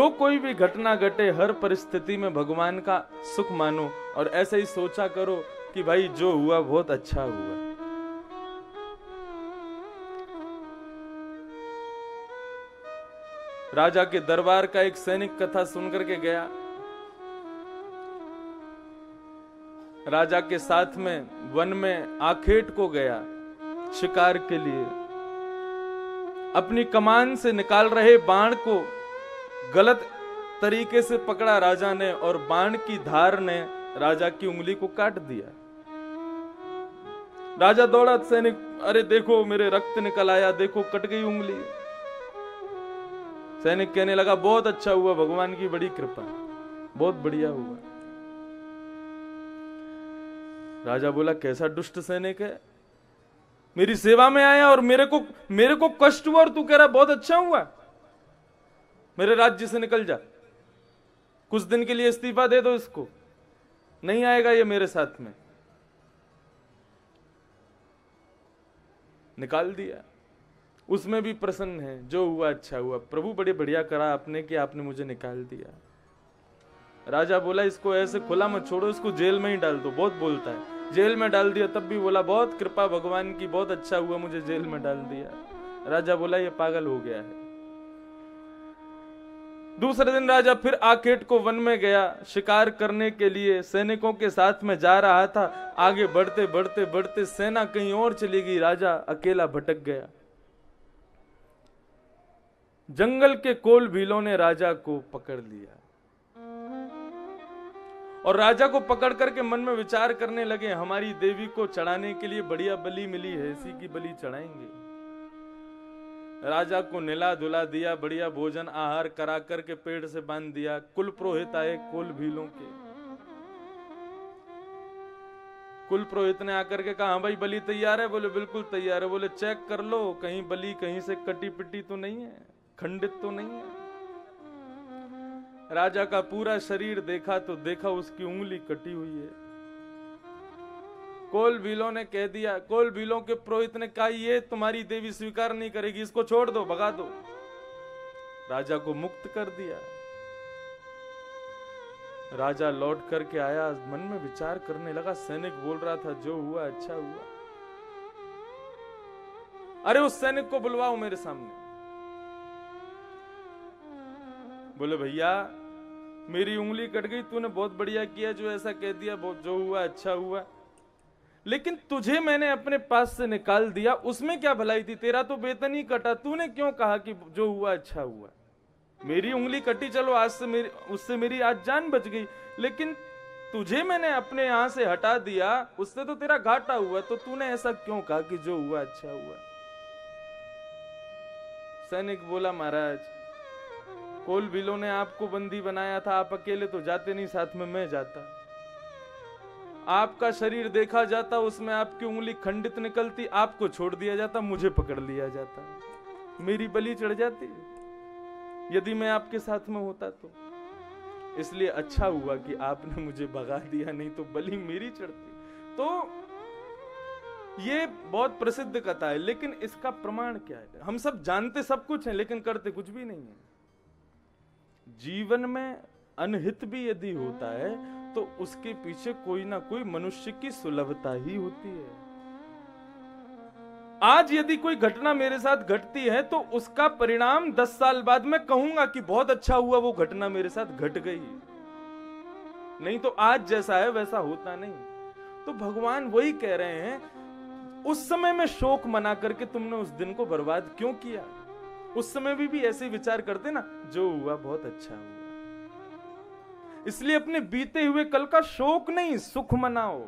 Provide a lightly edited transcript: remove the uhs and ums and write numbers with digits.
जो कोई भी घटना घटे हर परिस्थिति में भगवान का सुख मानो और ऐसे ही सोचा करो कि भाई जो हुआ बहुत अच्छा हुआ। राजा के दरबार का एक सैनिक कथा सुनकर के गया। राजा के साथ में वन में आखेट को गया शिकार के लिए। अपनी कमान से निकाल रहे बाण को गलत तरीके से पकड़ा राजा ने और बाण की धार ने राजा की उंगली को काट दिया। राजा दौड़ा, सैनिक, अरे देखो मेरे रक्त निकल आया, देखो कट गई उंगली। सैनिक कहने लगा बहुत अच्छा हुआ, भगवान की बड़ी कृपा, बहुत बढ़िया हुआ। राजा बोला कैसा दुष्ट सैनिक है, मेरी सेवा में आया और मेरे को कष्ट हुआ और तू कह रहा बहुत अच्छा हुआ। मेरे राज्य से निकल जा, कुछ दिन के लिए इस्तीफा दे दो इसको, नहीं आएगा ये मेरे साथ में। निकाल दिया। उसमें भी प्रसन्न है, जो हुआ अच्छा हुआ, प्रभु बड़े बढ़िया करा आपने कि आपने मुझे निकाल दिया। राजा बोला इसको ऐसे खुला मत छोड़ो, इसको जेल में ही डाल दो, बहुत बोलता है। जेल में डाल दिया, तब भी बोला बहुत कृपा भगवान की, बहुत अच्छा हुआ मुझे जेल में डाल दिया। राजा बोला ये पागल हो गया है। दूसरे दिन राजा फिर आखेट को वन में गया शिकार करने के लिए, सैनिकों के साथ में जा रहा था। आगे बढ़ते बढ़ते बढ़ते सेना कहीं और चली गई, राजा अकेला भटक गया। जंगल के कोल भीलों ने राजा को पकड़ लिया और राजा को पकड़ करके मन में विचार करने लगे हमारी देवी को चढ़ाने के लिए बढ़िया बलि मिली है, इसी की बलि चढ़ाएंगे। राजा को निला धुला दिया, बढ़िया भोजन आहार करा करके पेड़ से बांध दिया। कुल पुरोहित आए कोल भीलों के। कुल पुरोहित ने आकर के कहा हाँ भाई बलि तैयार है? बोले बिल्कुल तैयार है। बोले चेक कर लो कहीं बलि कहीं से कटी पिटी तो नहीं है, खंडित तो नहीं है। राजा का पूरा शरीर देखा तो देखा उसकी उंगली कटी हुई है। कोल भीलों ने कह दिया, कोल भीलों के पुरोहित ने कहा ये तुम्हारी देवी स्वीकार नहीं करेगी, इसको छोड़ दो, भगा दो। राजा को मुक्त कर दिया। राजा लौट करके आया, मन में विचार करने लगा, सैनिक बोल रहा था जो हुआ अच्छा हुआ। अरे उस सैनिक को बुलवाओ मेरे सामने। बोले भैया मेरी उंगली कट गई, तूने बहुत बढ़िया किया जो ऐसा कह दिया, जो हुआ अच्छा हुआ, लेकिन तुझे मैंने अपने पास से निकाल दिया, उसमें क्या भलाई थी? तेरा तो वेतन ही कटा, तूने क्यों कहा कि जो हुआ अच्छा हुआ? मेरी उंगली कटी, चलो आज से उससे मेरी आज जान बच गई, लेकिन तुझे मैंने अपने यहां से हटा दिया, उससे तो तेरा घाटा हुआ, तो तूने ऐसा क्यों कहा कि जो हुआ अच्छा हुआ? सैनिक बोला महाराज कोल भीलों ने आपको बंदी बनाया था, आप अकेले तो जाते नहीं, साथ में मैं जाता। आपका शरीर देखा जाता, उसमें आपकी उंगली खंडित निकलती, आपको छोड़ दिया जाता, मुझे पकड़ लिया जाता, मेरी बलि चढ़ जाती यदि मैं आपके साथ में होता तो। इसलिए अच्छा हुआ कि आपने मुझे भगा दिया, नहीं तो बलि मेरी चढ़ती। तो ये बहुत प्रसिद्ध कथा है, लेकिन इसका प्रमाण क्या है? हम सब जानते सब कुछ है लेकिन करते कुछ भी नहीं है। जीवन में अनहित भी यदि होता है तो उसके पीछे कोई ना कोई मनुष्य की सुलभता ही होती है। आज यदि कोई घटना मेरे साथ घटती है तो उसका परिणाम 10 साल बाद मैं कहूंगा कि बहुत अच्छा हुआ वो घटना मेरे साथ घट गई, नहीं तो आज जैसा है वैसा होता नहीं। तो भगवान वही कह रहे हैं, उस समय में शोक मना करके तुमने उस दिन को बर्बाद क्यों किया? उस समय भी ऐसे विचार करते ना, जो हुआ बहुत अच्छा हुआ। इसलिए अपने बीते हुए कल का शोक नहीं, सुख मनाओ।